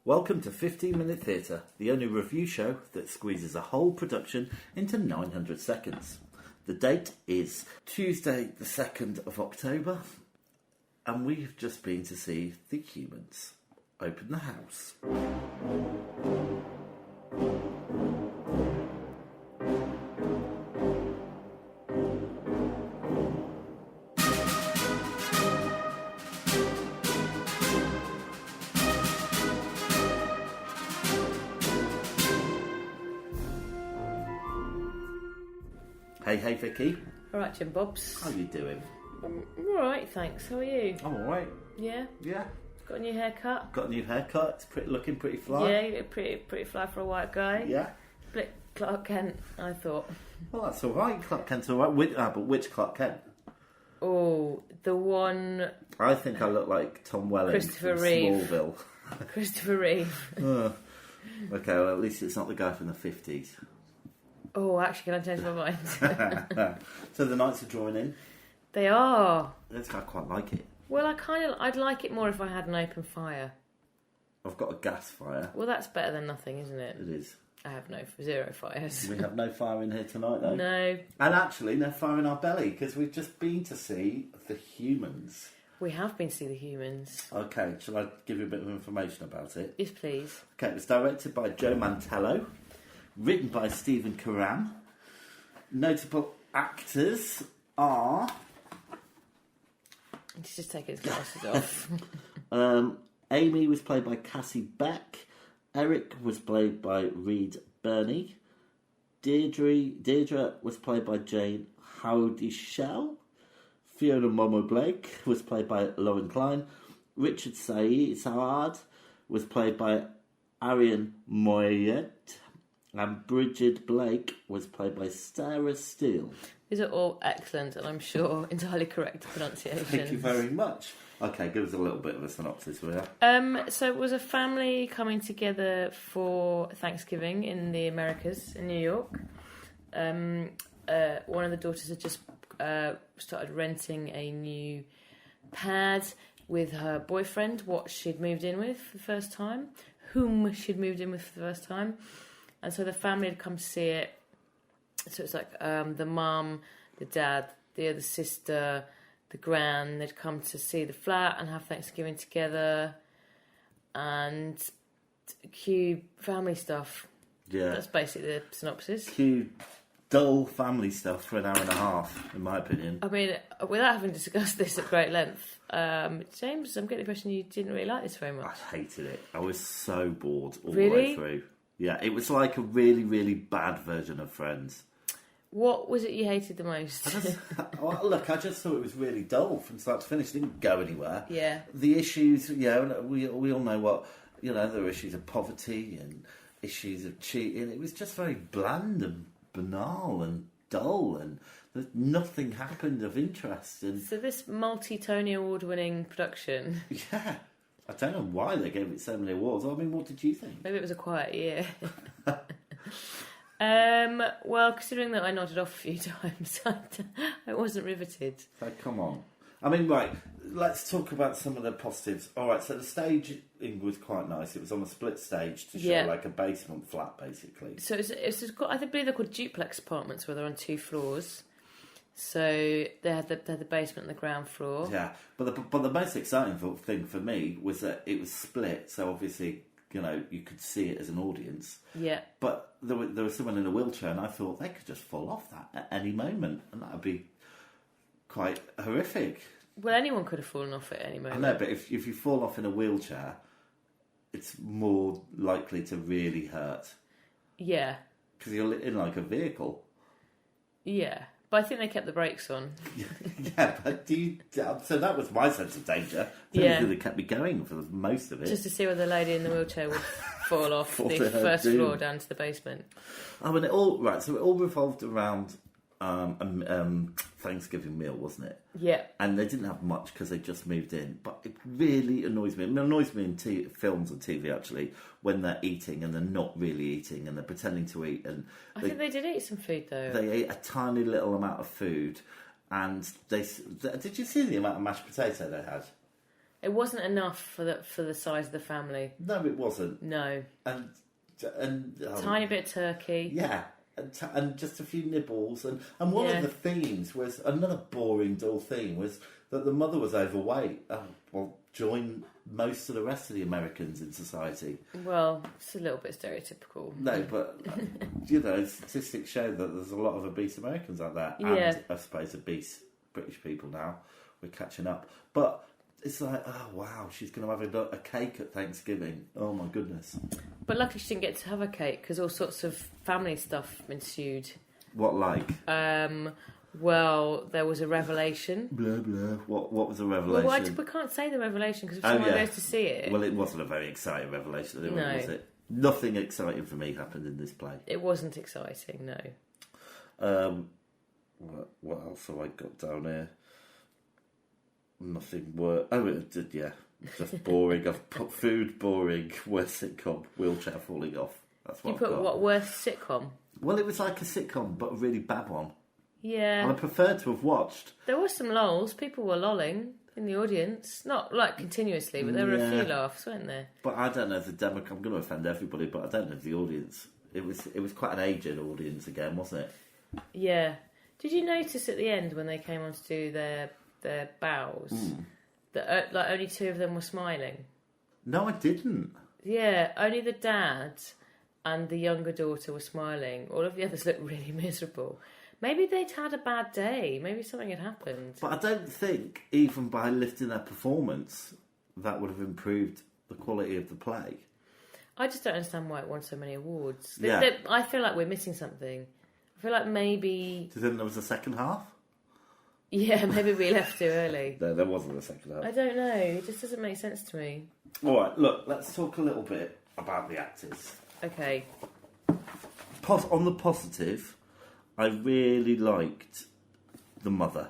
Welcome to 15 Minute Theatre, the only review show that squeezes a whole production into 900 seconds. The date is Tuesday the 2nd of October, and we've just been to see The Humans. Open the house. Hey Vicky. Alright, Jim Bobs. How are you doing? I'm alright, thanks. How are you? I'm alright. Yeah? Yeah. Got a new haircut? Got a new haircut. It's looking pretty fly. Yeah, you look pretty fly for a white guy. Yeah. Bit Clark Kent, I thought. Well, that's alright. Clark Kent's alright. But which Clark Kent? Oh, the one... I think I look like Tom Welling Christopher from Reeve. Smallville. Christopher Reeve. Okay, well, at least it's not the guy from the 50s. Oh, actually, can I change my mind? So the nights are drawing in. They are. I quite like it. Well, I'd like it more if I had an open fire. I've got a gas fire. Well, that's better than nothing, isn't it? It is. I have zero fires. We have no fire in here tonight, though. No. And actually, no fire in our belly, because we've just been to see The Humans. We have been to see The Humans. Okay, shall I give you a bit of information about it? Yes, please. Okay, it was directed by Joe Mantello, written by Stephen Carran. Notable actors are... He's just taking his glasses off. Amy was played by Cassie Beck. Eric was played by Reed Birney. Deirdre was played by Jane Howdy-Shell. Fiona Momo Blake was played by Lauren Klein. Richard Saad was played by Arian Moyet. And Bridget Blake was played by Sarah Steele. These are all excellent and I'm sure entirely correct pronunciations. Thank you very much. Okay, give us a little bit of a synopsis, will you? So it was a family coming together for Thanksgiving in the Americas, in New York. One of the daughters had just started renting a new pad with her boyfriend, what she'd moved in with for the first time, whom she'd moved in with for the first time. And so the family had come to see it. So it's like the mum, the dad, the other sister, the gran, they'd come to see the flat and have Thanksgiving together. And cue family stuff. Yeah. That's basically the synopsis. Cue dull family stuff for an hour and a half, in my opinion. I mean, without having discussed this at great length, James, I'm getting the impression you didn't really like this very much. I hated it. I was so bored all Really? the way through. Yeah, it was like a really, really bad version of Friends. What was it you hated the most? Look, I just thought it was really dull from start to finish. It didn't go anywhere. Yeah. The issues, we all know what, there were issues of poverty and issues of cheating. It was just very bland and banal and dull, and nothing happened of interest. And So this multi-Tony Award-winning production... yeah. I don't know why they gave it so many awards. I mean, what did you think? Maybe it was a quiet year. Well, considering that I nodded off a few times, I wasn't riveted. So, come on. I mean, right, let's talk about some of the positives. All right, so the staging was quite nice. It was on a split stage to show like a basement flat, basically. So I believe they're called duplex apartments where they're on 2 floors. So they had the basement and the ground floor. Yeah, but the most exciting thing for me was that it was split. So obviously, you could see it as an audience. Yeah. But there was someone in a wheelchair, and I thought they could just fall off that at any moment, and that would be quite horrific. Well, anyone could have fallen off at any moment. I know, but if you fall off in a wheelchair, it's more likely to really hurt. Yeah. Because you're in like a vehicle. Yeah. But I think they kept the brakes on. Yeah, but so that was my sense of danger. So they kept me going for most of it. Just to see whether the lady in the wheelchair would fall off the first floor down to the basement. Oh, and it all revolved around Thanksgiving meal, wasn't it? Yeah. And they didn't have much because they just moved in. But it really annoys me. It annoys me in films and TV, actually, when they're eating and they're not really eating and they're pretending to eat. And I think they did eat some food, though. They ate a tiny little amount of food. And did you see the amount of mashed potato they had? It wasn't enough for the size of the family. No, it wasn't. No. And Tiny bit of turkey. Yeah. And just a few nibbles. And one of the themes was, another boring, dull theme, was that the mother was overweight. Join most of the rest of the Americans in society. Well, it's a little bit stereotypical. No, but, statistics show that there's a lot of obese Americans out there. Yeah. And, I suppose, obese British people now. We're catching up. But it's like, oh, wow, she's going to have a cake at Thanksgiving. Oh, my goodness. But luckily she didn't get to have a cake because all sorts of family stuff ensued. What, like? Well, there was a revelation. Blah, blah. What was the revelation? Well, we can't say the revelation because if someone goes to see it... Well, it wasn't a very exciting revelation, no. Was it? Nothing exciting for me happened in this play. It wasn't exciting, no. What else have I got down here? Nothing worse. Oh, it did, yeah. Just boring. I've put food, boring, worst sitcom, wheelchair falling off. That's what You put what, worst sitcom? Well, it was like a sitcom, but a really bad one. Yeah. And I prefer to have watched. There were some lulls. People were lolling in the audience. Not like continuously, but there were a few laughs, weren't there? But I don't know if the I'm going to offend everybody, but I don't know if the audience... It was quite an aged audience again, wasn't it? Yeah. Did you notice at the end when they came on to do their bows that only two of them were smiling? No, I didn't. Yeah, only the dad and the younger daughter were smiling. All of the others looked really miserable. Maybe they'd had a bad day. Maybe something had happened. But I don't think, even by lifting their performance, that would have improved the quality of the play. I just don't understand why it won so many awards. Yeah. I feel like we're missing something. I feel like maybe... Do you think there was a second half? Yeah, maybe we left too early. No, there wasn't a second half. I don't know. It just doesn't make sense to me. All right, look, let's talk a little bit about the actors. Okay. On the positive, I really liked the mother.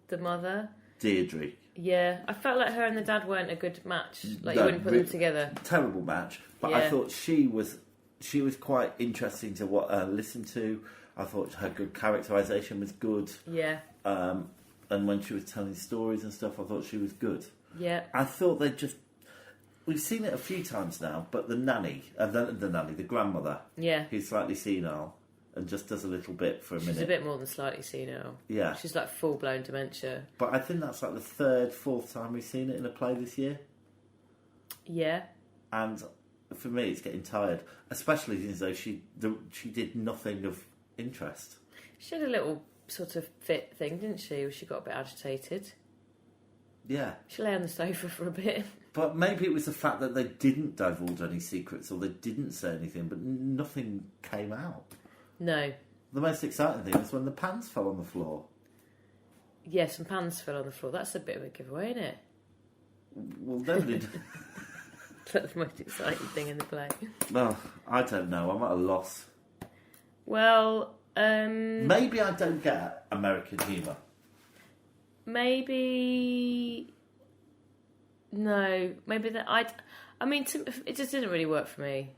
The mother? Deirdre. Yeah, I felt like her and the dad weren't a good match. Like, No, you wouldn't put them together. Terrible match. But I thought she was quite interesting to listen to. I thought her good characterisation was good. Yeah. And when she was telling stories and stuff, I thought she was good. Yeah. I thought we've seen it a few times now, but the nanny, the grandmother, who's slightly senile and just does a little bit for a minute. She's a bit more than slightly senile. Yeah. She's like full-blown dementia. But I think that's like the third, fourth time we've seen it in a play this year. Yeah. And for me, it's getting tired, especially as though she did nothing of interest. She had a little sort of fit thing, didn't she? Where she got a bit agitated. Yeah. She lay on the sofa for a bit. But maybe it was the fact that they didn't divulge any secrets or they didn't say anything, but nothing came out. No. The most exciting thing was when the pans fell on the floor. Yeah, some pans fell on the floor. That's a bit of a giveaway, isn't it? Well, nobody... That's the most exciting thing in the play. Well, I don't know. I'm at a loss. Well, maybe I don't get American humour. Maybe... No. Maybe that... I mean, it just didn't really work for me.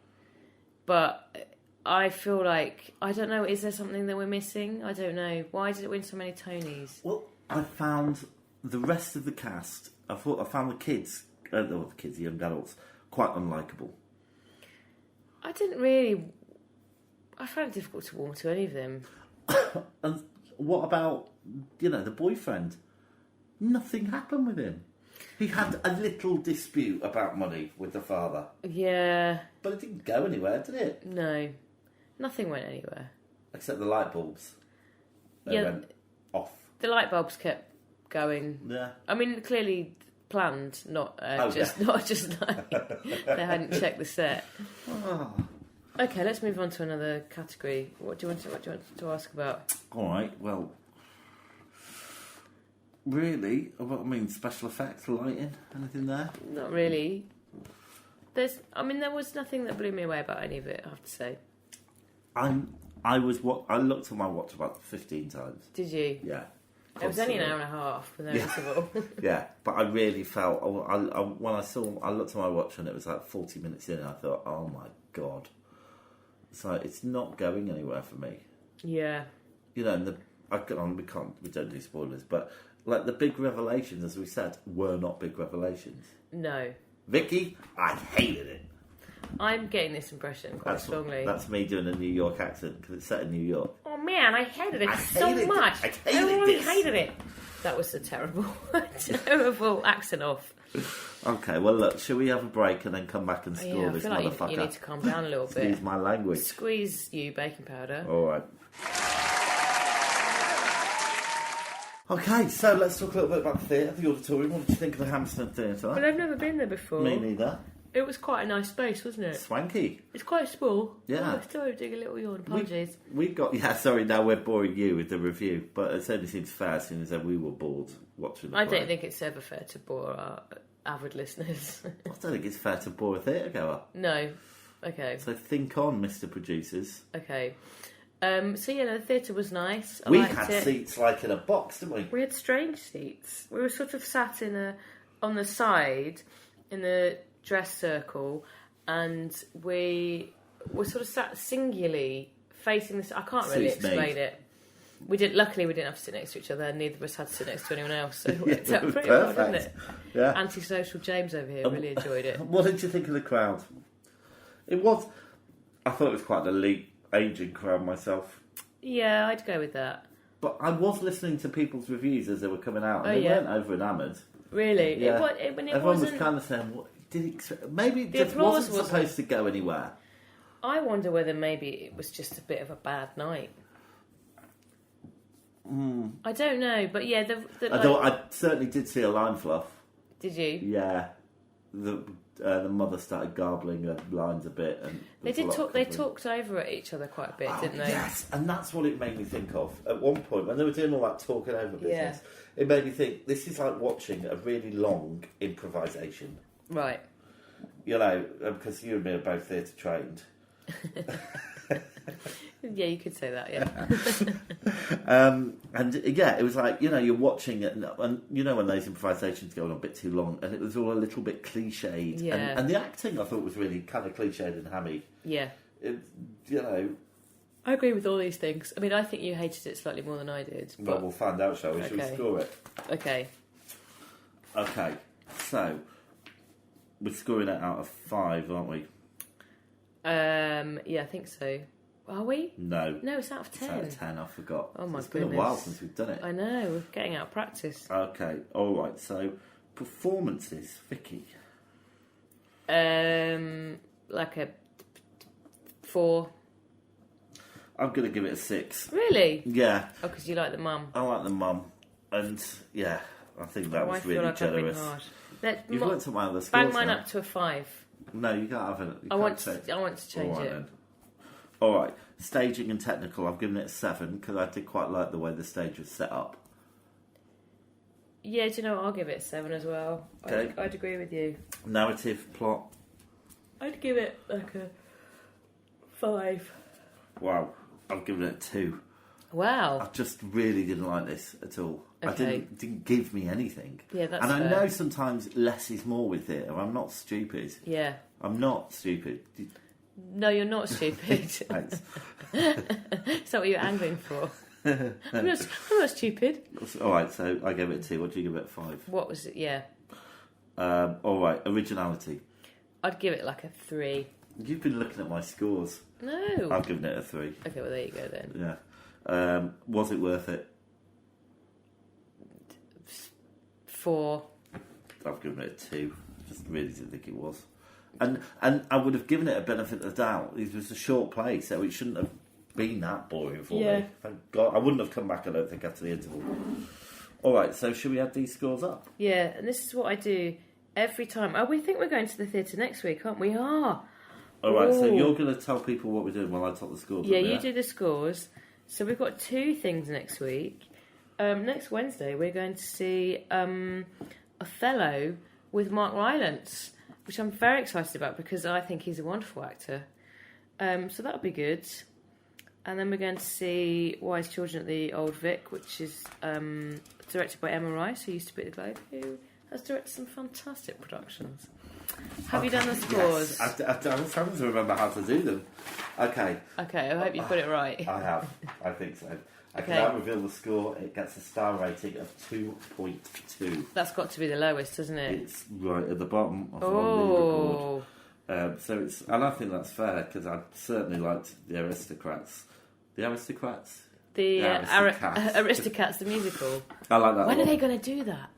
But... I feel like, I don't know, is there something that we're missing? I don't know. Why did it win so many Tonys? Well, I found the rest of the cast, I found the kids, the young adults, quite unlikable. I found it difficult to warm to any of them. And what about, the boyfriend? Nothing happened with him. He had a little dispute about money with the father. Yeah. But it didn't go anywhere, did it? No. Nothing went anywhere. Except the light bulbs. They went off. The light bulbs kept going. Yeah. I mean, clearly planned, not just like they hadn't checked the set. Oh. Okay, let's move on to another category. What do you want to ask about? All right. Well, really, special effects, lighting, anything there? Not really. There was nothing that blew me away about any of it, I have to say. I looked at my watch about 15 times. Did you? Yeah. It was only an hour and a half with no interval. Yeah, but I really felt when I looked at my watch and it was like 40 minutes in, and I thought, oh my god, it's not going anywhere for me. Yeah. And we don't do spoilers, but Like, the big revelations, as we said, were not big revelations. No. Vicki, I hated it. I'm getting this impression quite strongly. That's me doing a New York accent, because it's set in New York. Oh man, I hated it so much. I really hated it. That was a terrible, terrible accent off. Okay, well look, shall we have a break and then come back and score this like motherfucker? you need to calm down a little bit. Excuse my language. Squeeze you baking powder. Alright. Okay, so let's talk a little bit about the theatre, the auditorium. What did you think of the Hampstead Theatre? Well, I've never been there before. Me neither. It was quite a nice space, wasn't it? Swanky. It's quite small. Yeah. Oh, sorry, doing a little yawn. Apologies. We got... Yeah, sorry, now we're boring you with the review, but it certainly seems fair, seeing as though we were bored watching the play. I don't think it's ever fair to bore our avid listeners. I don't think it's fair to bore a theatre goer. No. Okay. So think on, Mr. Producers. Okay. So, the theatre was nice. I we liked had it. seats like in a box, didn't we? We had strange seats. We were sort of sat on the side in the dress circle, and we were sort of sat singularly facing this. I can't really explain it. Luckily, we didn't have to sit next to each other, and neither of us had to sit next to anyone else. So it worked out pretty well, didn't it? Yeah. Antisocial James over here really enjoyed it. What did you think of the crowd? I thought it was quite an elite, ageing crowd myself. Yeah, I'd go with that. But I was listening to people's reviews as they were coming out, and they weren't over enamoured. Really? Yeah. Everyone was wasn't... kind of saying, maybe it The just applause wasn't supposed to go anywhere. I wonder whether maybe it was just a bit of a bad night. I don't know, but yeah, I certainly did see a line fluff. Did you? Yeah, the mother started garbling her lines a bit, and they did talk. They talked over at each other quite a bit, didn't they? Yes, and that's what it made me think of. At one point, when they were doing all that talking over business, it made me think this is like watching a really long improvisation. Right. Because you and me are both theatre trained. Yeah, you could say that, yeah. And it was like, you're watching it, and when those improvisations go on a bit too long, and it was all a little bit cliched. Yeah. And the acting, I thought, was really kind of cliched and hammy. Yeah. I agree with all these things. I mean, I think you hated it slightly more than I did. But... Well, we'll find out, shall we? Shall we score it? Okay. Okay, so we're scoring it out of 5, aren't we? Yeah, I think so. Are we? No, it's out of 10. It's out of 10, I forgot. Oh my goodness. It's been a while since we've done it. I know, we're getting out of practice. Okay, alright, so performances, Vicki. Like a 4. I'm going to give it a 6. Really? Yeah. Oh, because you like the mum. I like the mum. And, yeah, I think that was really generous. You've looked at my other scores. Bang mine up to a 5. No, you can't have it. I want to change it. Then. All right, staging and technical, I've given it a 7 because I did quite like the way the stage was set up. Yeah, do you know what? I'll give it a 7 as well. Okay. I'd agree with you. Narrative, plot? I'd give it like a 5. Wow, I've given it a 2. Wow. I just really didn't like this at all. Okay. It didn't give me anything. Yeah, that's And fair. I know sometimes less is more with theatre. I'm not stupid. Yeah. I'm not stupid. No, you're not stupid. Thanks. Is that what you're angling for? I'm not stupid. All right, so I gave it a 2. What do you give it? 5? What was it? Yeah. All right, originality. I'd give it like a 3. You've been looking at my scores. No. I've given it a 3. Okay, well there you go then. Yeah. Was it worth it? 4. I've given it a 2. Just really didn't think it was. And I would have given it a benefit of the doubt. It was a short play, so it shouldn't have been that boring for me. Thank God. I wouldn't have come back, I don't think, after the interval. All right, so should we add these scores up? Yeah, and this is what I do every time. Oh, we think we're going to the theatre next week, aren't we? Are. All right, so you're going to tell people what we're doing while I top the scores. Yeah, you do the scores. So we've got 2 things next week. Next Wednesday, we're going to see Othello with Mark Rylance, which I'm very excited about because I think he's a wonderful actor. So that'll be good. And then we're going to see Wise Children at the Old Vic, which is directed by Emma Rice, who used to be at the Globe, who has directed some fantastic productions. Have you done the scores? Yes. I'm trying to remember how to do them. Okay. Okay, I hope you put it right. I have. I think so. I can now reveal the score. It gets a star rating of 2.2. That's got to be the lowest, hasn't it? It's right at the bottom of our leaderboard. So it's, and I think that's fair because I certainly liked the Aristocrats. The Aristocrats? The Aristocats, the musical. I like that. When are they going to do that?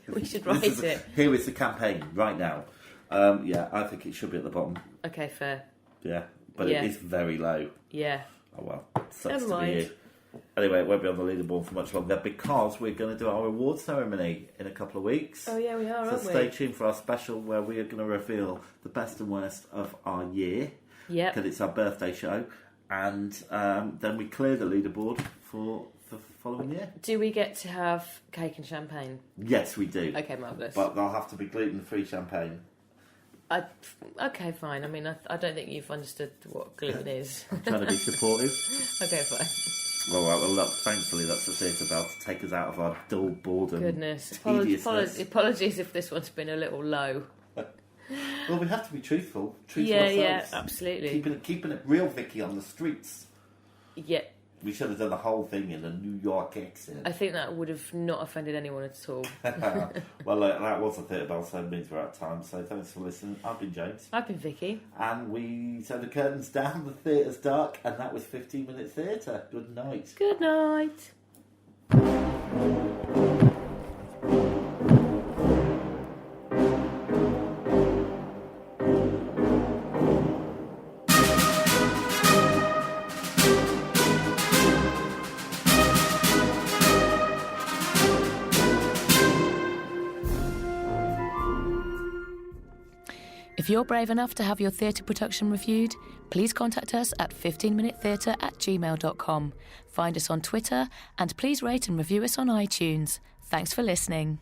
We should write it. Here is the campaign right now. I think it should be at the bottom. Okay, fair. Yeah, but it is very low. Yeah. Oh well, sucks to be you. Anyway, it won't be on the leaderboard for much longer because we're going to do our award ceremony in a couple of weeks. Oh yeah, we are, aren't we? So stay tuned for our special where we are going to reveal the best and worst of our year. Yeah. Because it's our birthday show. And then we clear the leaderboard for the following year. Do we get to have cake and champagne? Yes, we do. Okay, marvellous. But there'll have to be gluten-free champagne. Okay, fine. I mean, I don't think you've understood what gluten is. I'm trying to be supportive. Okay, fine. Well, look, thankfully that's the theatre bell to take us out of our dull boredom. Goodness. Apologies if this one's been a little low. Well, we have to be truthful. True to ourselves. Yeah, absolutely. Keeping it real, Vicky, on the streets. Yeah. We should have done the whole thing in a New York accent. I think that would have not offended anyone at all. Well, that was the theatre bell, so it means we're out of time. So thanks for listening. I've been James. I've been Vicky. And so the curtain's down, the theatre's dark, and that was 15-minute theatre. Good night. Good night. If you're brave enough to have your theatre production reviewed, please contact us at 15minutetheatre@gmail.com. Find us on Twitter and please rate and review us on iTunes. Thanks for listening.